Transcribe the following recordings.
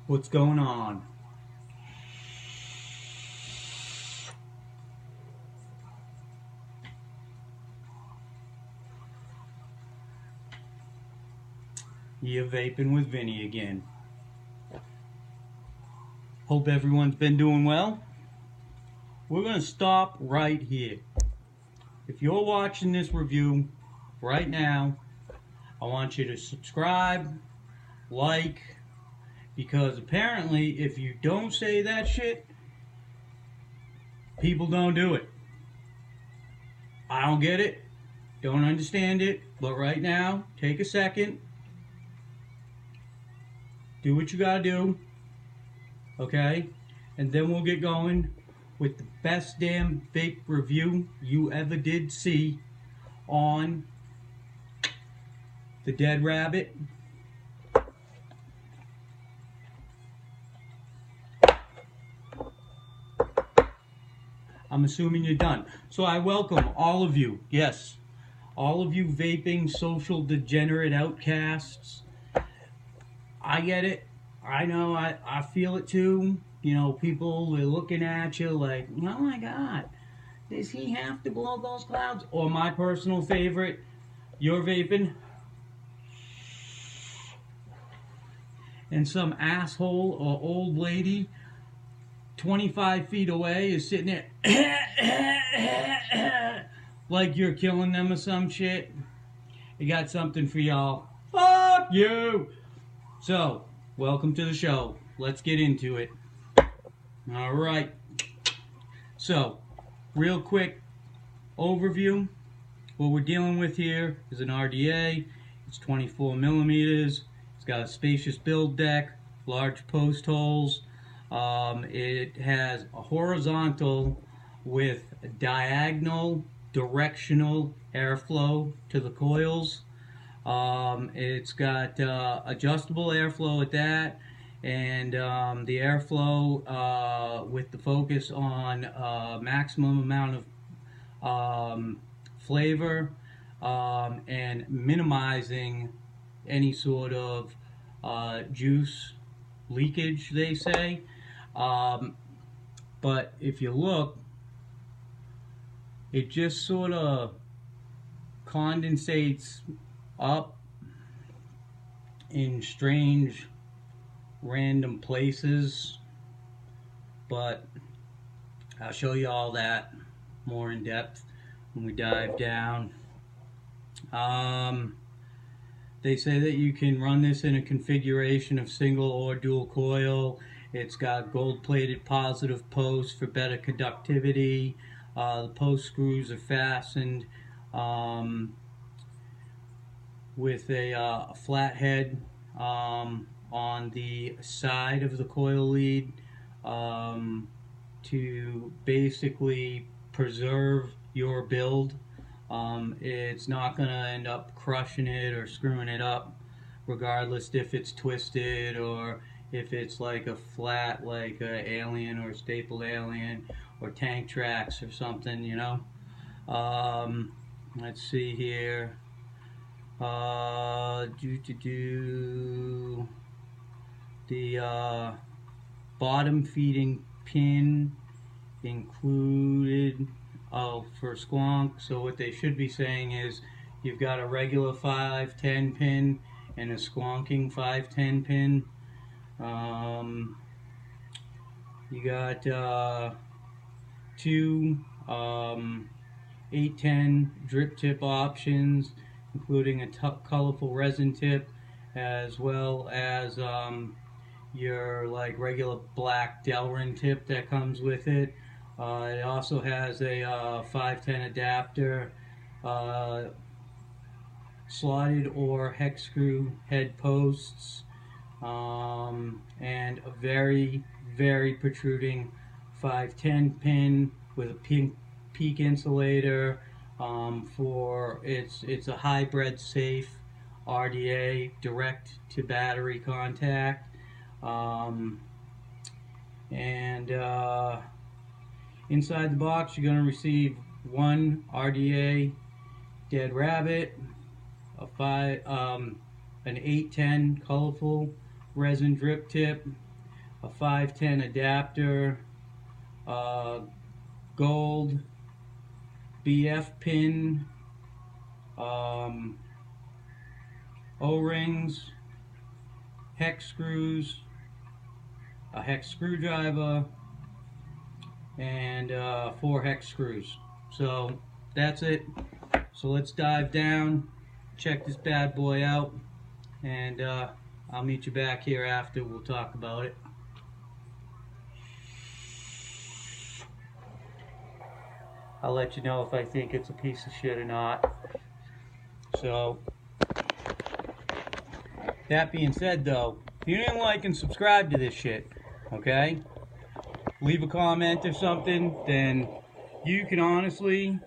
What's going on? You're vaping with Vinny again. Hope everyone's been doing well. We're going to stop right here. If you're watching this review right now, I want you to subscribe, like, because apparently if you don't say that shit, people don't do it. I don't get it, don't understand it, but right now, take a second, do what you gotta do, okay? And then we'll get going with the best damn vape review you ever did see on the Dead Rabbit. I'm assuming you're done. So I welcome all of you, yes, all of you vaping social degenerate outcasts. I get it. I know, I feel it too. You know, people are looking at you like, oh my God, does he have to blow those clouds? Or my personal favorite, you're vaping, and some asshole or old lady 25 feet away is sitting there like you're killing them or some shit. I got something for y'all. Fuck you! So, welcome to the show. Let's get into it. Alright. So, real quick overview. What we're dealing with here is an RDA. It's 24 millimeters. It's got a spacious build deck, large post holes. It has a horizontal with diagonal directional airflow to the coils. It's got adjustable airflow at that, and the airflow with the focus on maximum amount of flavor and minimizing any sort of juice leakage, they say. But if you look, it just sort of condensates up in strange random places, but I'll show you all that more in depth when we dive down. They say that you can run this in a configuration of single or dual coil. It's got gold-plated positive posts for better conductivity. The post screws are fastened with a flat head on the side of the coil lead to basically preserve your build. It's not going to end up crushing it or screwing it up, regardless if it's twisted or if it's like a flat, like a Alien or stapled Alien or Tank Tracks or something, you know. Let's see here. The bottom feeding pin included for squonk. So what they should be saying is you've got a regular 510 pin and a squonking 510 pin. You got two 810 drip tip options, including a colorful resin tip, as well as your like regular black Delrin tip that comes with it. It also has a 510 adapter, slotted or hex screw head posts, and a very, very protruding 510 pin with a peak insulator. For it's a hybrid safe RDA, direct to battery contact, and inside the box you're going to receive one RDA Dead Rabbit, an 810 colorful resin drip tip, a 510 adapter, gold BF pin, O-rings, hex screws, a hex screwdriver, and 4 hex screws. So that's it. So let's dive down, check this bad boy out, and I'll meet you back here after. We'll talk about it. I'll let you know if I think it's a piece of shit or not. So, that being said though, if you didn't like and subscribe to this shit, okay, leave a comment or something, then you can honestly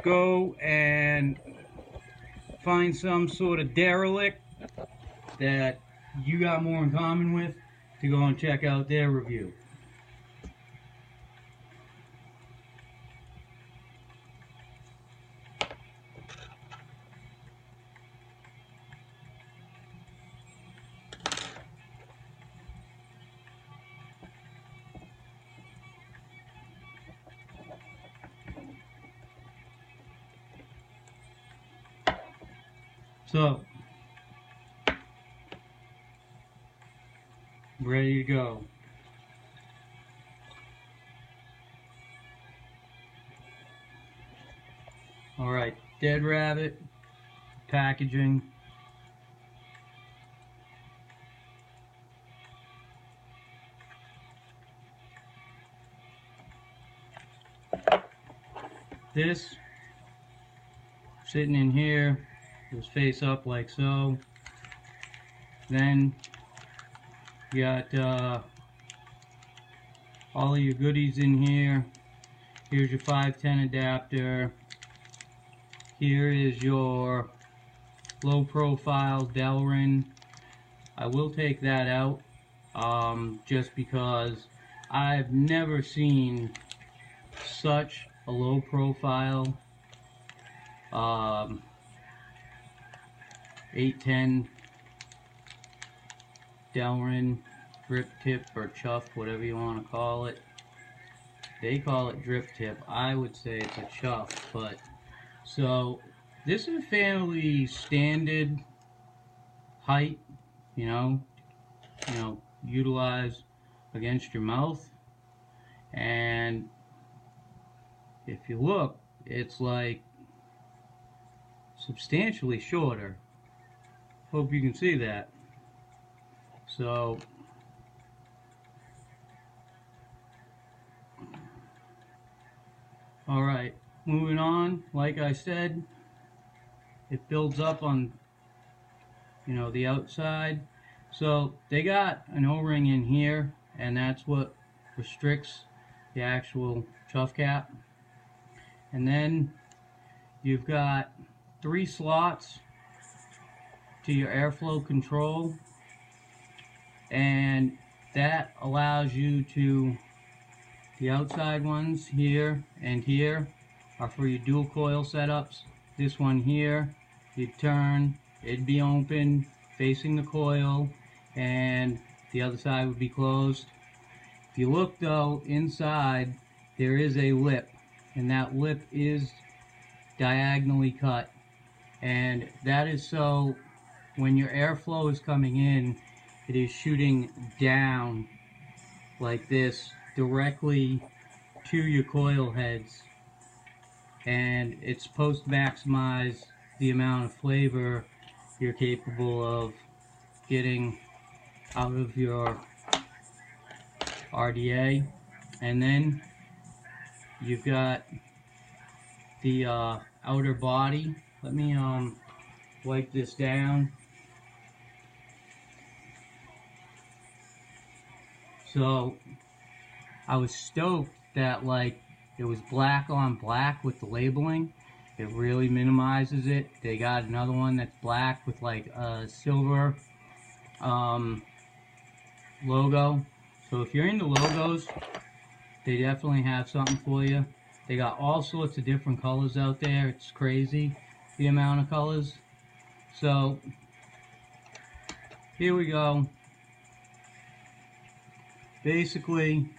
go and find some sort of derelict that you got more in common with to go and check out their review. So, ready to go. Alright, dead rabbit, packaging. This, sitting in here, goes face up like so. Then you got all of your goodies in here. Here's your 510 adapter. Here is your low profile Delrin. I will take that out just because I've never seen such a low profile 810 Delrin drip tip or chuff, whatever you want to call it. They call it drip tip. I would say it's a chuff, but so this is a fairly standard height, you know, utilize against your mouth. And if you look, it's like substantially shorter. Hope you can see that. So alright, moving on. Like I said, it builds up on, the outside. So they got an O-ring in here, and that's what restricts the actual chuff cap. And then you've got 3 slots to your airflow control, and that allows you to, the outside ones here and here are for your dual coil setups. This one here, you'd turn, it'd be open facing the coil, and the other side would be closed. If you look though, inside there is a lip, and that lip is diagonally cut, and that is so when your airflow is coming in, it is shooting down like this directly to your coil heads, and it's supposed to maximize the amount of flavor you're capable of getting out of your RDA. And then you've got the outer body. Let me wipe this down. So I was stoked that it was black on black with the labeling. It really minimizes it. They got another one that's black with a silver logo. So if you're into logos, they definitely have something for you. They got all sorts of different colors out there. It's crazy the amount of colors. So here we go. basically,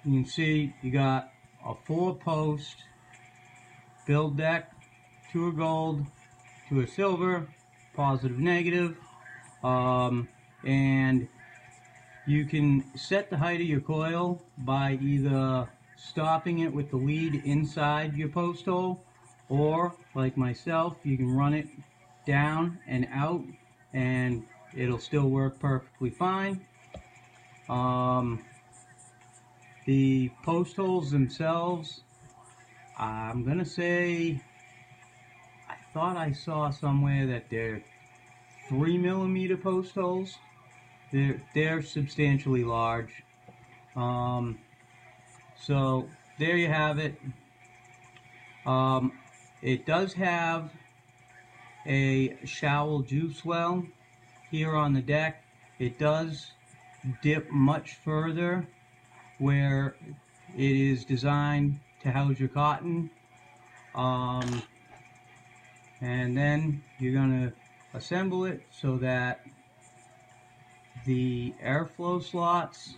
you can see you got a 4-post build deck, to a gold, to a silver, positive, negative, and you can set the height of your coil by either stopping it with the lead inside your post hole, or like myself, you can run it down and out and it'll still work perfectly fine. The post holes themselves, I'm gonna say, I thought I saw somewhere that they're 3mm post holes. They're substantially large. So there you have it. It does have a shallow juice well here on the deck. It does dip much further where it is designed to house your cotton. And then you're going to assemble it so that the airflow slots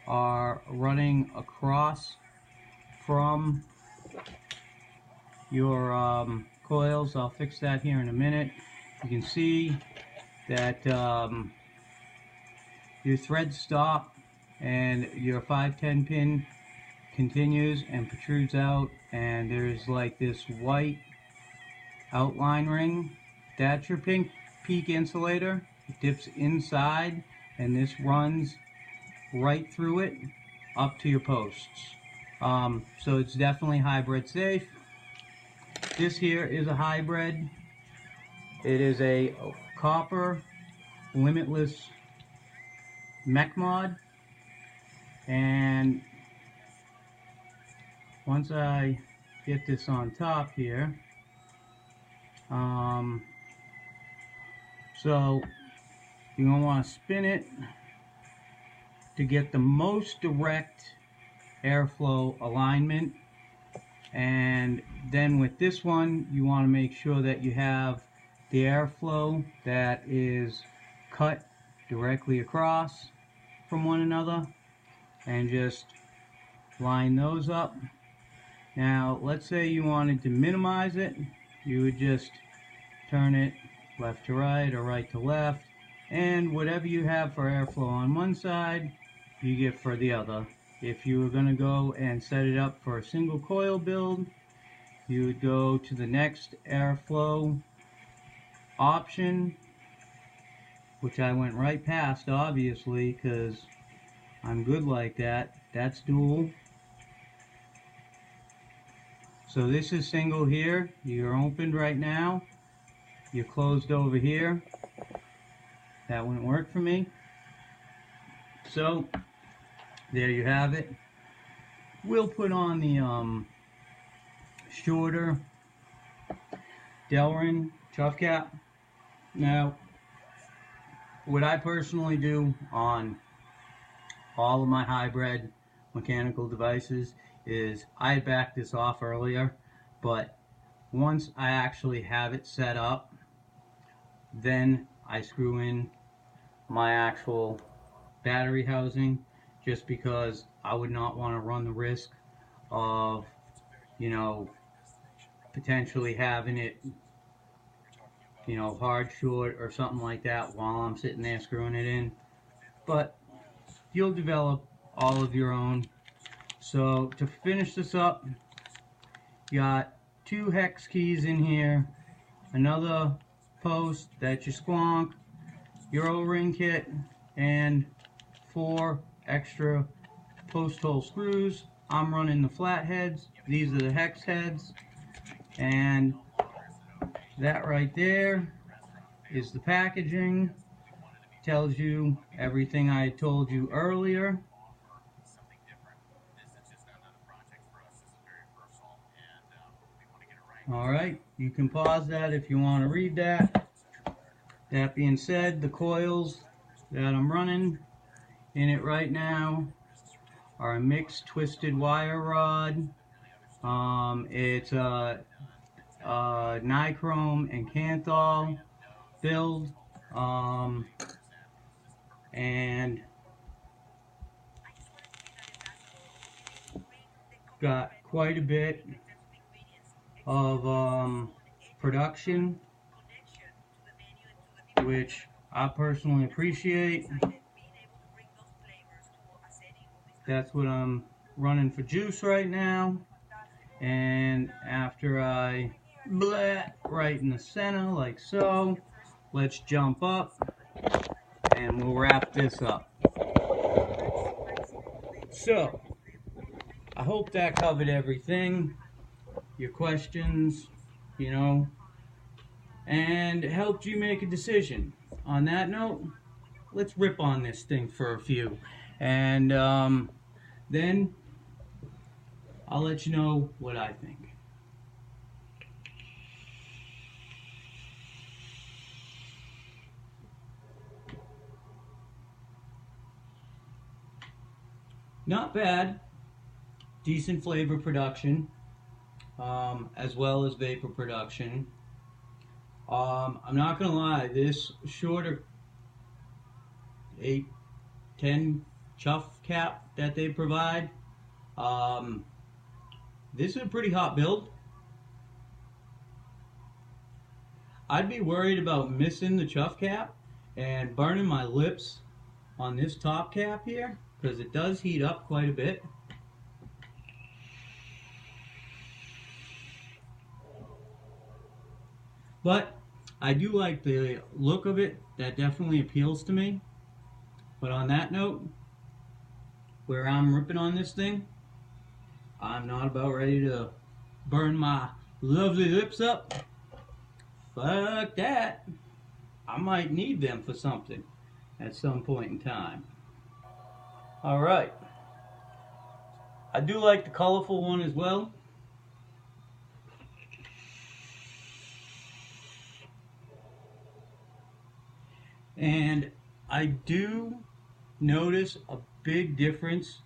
are running across from your coils. I'll fix that here in a minute. You can see that your threads stop and your 510 pin continues and protrudes out, and there's like this white outline ring. That's your peak insulator. It dips inside and this runs right through it up to your posts. So it's definitely hybrid safe. This here is a hybrid. It is a copper limitless mech mod, and once I get this on top here, so you're going to want to spin it to get the most direct airflow alignment. And then with this one, you want to make sure that you have the airflow that is cut directly across from one another, and just line those up. Now let's say you wanted to minimize it, you would just turn it left to right or right to left, and whatever you have for airflow on one side, you get for the other. If you were going to go and set it up for a single coil build, you would go to the next airflow option, which I went right past obviously because I'm good like that. That's dual. So this is single here. You're opened right now. You're closed over here. That wouldn't work for me. So there you have it. We'll put on the shorter Delrin chuff cap. Now, what I personally do on all of my hybrid mechanical devices is I back this off earlier, but once I actually have it set up, then I screw in my actual battery housing, just because I would not want to run the risk of, you know, potentially having it, you know, hard short or something like that while I'm sitting there screwing it in. But you'll develop all of your own. So to finish this up, you got 2 hex keys in here, another post, that's your squonk, your O-ring kit, and 4 extra post hole screws. I'm running the flatheads. These are the hex heads, and that right there is the packaging. Tells you everything I told you earlier. Alright, you can pause that if you want to read that. That being said, the coils that I'm running in it right now are a mixed twisted wire rod. It's a nichrome and kanthal build, and got quite a bit of production, which I personally appreciate. That's what I'm running for juice right now. And after I bleh right in the center like so, let's jump up and we'll wrap this up. So, I hope that covered everything, your questions, you know, and helped you make a decision. On that note, let's rip on this thing for a few. And then I'll let you know what I think. Not bad. Decent flavor production, as well as vapor production. I'm not gonna lie, this shorter 8-10 chuff cap that they provide, this is a pretty hot build. I'd be worried about missing the chuff cap and burning my lips on this top cap here, because it does heat up quite a bit. But I do like the look of it. That definitely appeals to me. But on that note, where I'm ripping on this thing, I'm not about ready to burn my lovely lips up. Fuck that. I might need them for something at some point in time. Alright. I do like the colorful one as well. And I do notice a big difference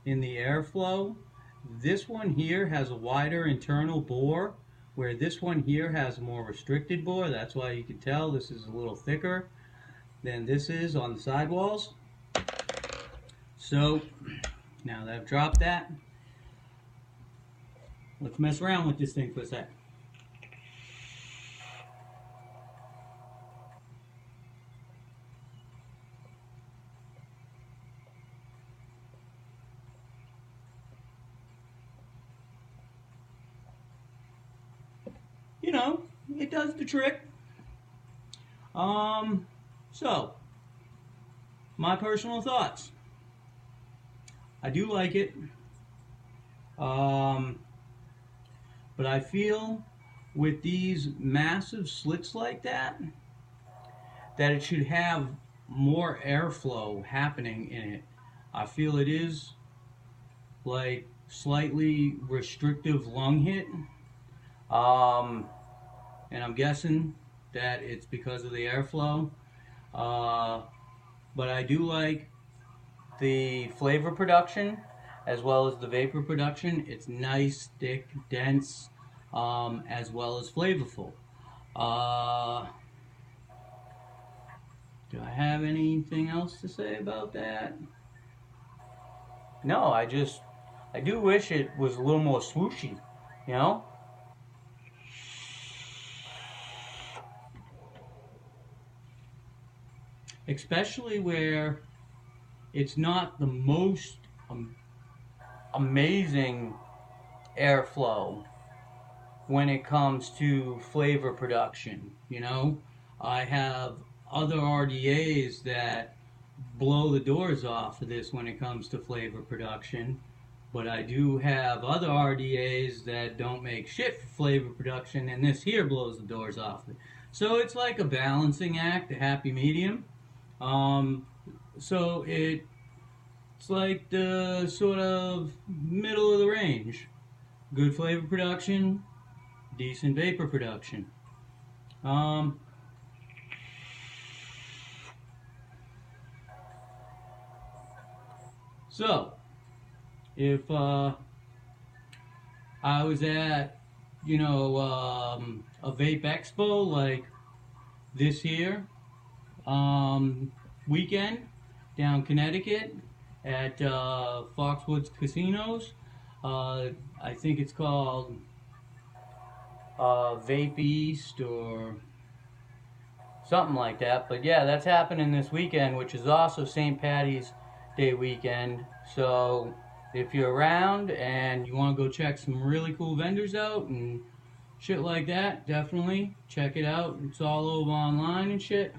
in the airflow. This one here has a wider internal bore, where this one here has a more restricted bore. That's why you can tell this is a little thicker than this is on the sidewalls. So now that I've dropped that, let's mess around with this thing for a sec. You know, it does the trick. So, my personal thoughts. I do like it. But I feel with these massive slits like that it should have more airflow happening in it. I feel it is like slightly restrictive lung hit. And I'm guessing that it's because of the airflow. But I do like the flavor production as well as the vapor production. It's nice, thick, dense, as well as flavorful. Do I have anything else to say about that? No, I do wish it was a little more swooshy, you know? Especially where it's not the most amazing airflow when it comes to flavor production. You know, I have other RDAs that blow the doors off of this when it comes to flavor production, but I do have other RDAs that don't make shit for flavor production, and this here blows the doors off of it. So it's like a balancing act, a happy medium. So it's like the sort of middle of the range. Good flavor production, decent vapor production. So if I was at, you know, a vape expo like this here weekend down Connecticut at Foxwoods Casinos, I think it's called Vape East or something like that. But yeah, that's happening this weekend, which is also St. Patty's Day weekend. So if you're around and you want to go check some really cool vendors out and shit like that, definitely check it out. It's all over online and shit.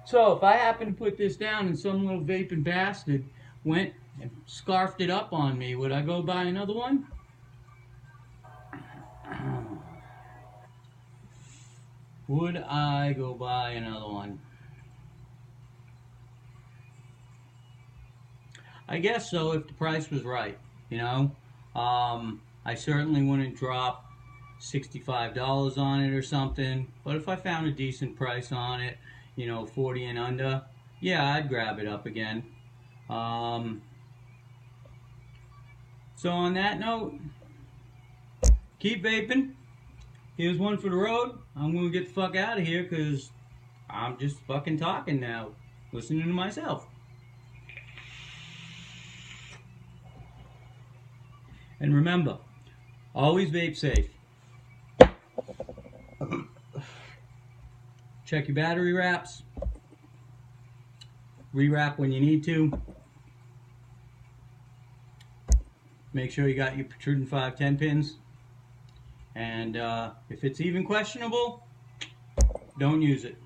So if I happen to put this down and some little vaping bastard went and scarfed it up on me, would I go buy another one? Would I go buy another one? I guess so, if the price was right, you know. I certainly wouldn't drop $65 on it or something, but if I found a decent price on it, you know, 40 and under, yeah, I'd grab it up again. So on that note, keep vaping. Here's one for the road. I'm gonna get the fuck out of here because I'm just fucking talking now, listening to myself. And remember, always vape safe. Check your battery wraps. Rewrap when you need to. Make sure you got your protruding 510 pins. And if it's even questionable, don't use it.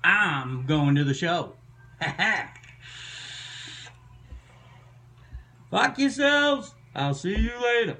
I'm going to the show. Fuck yourselves. I'll see you later.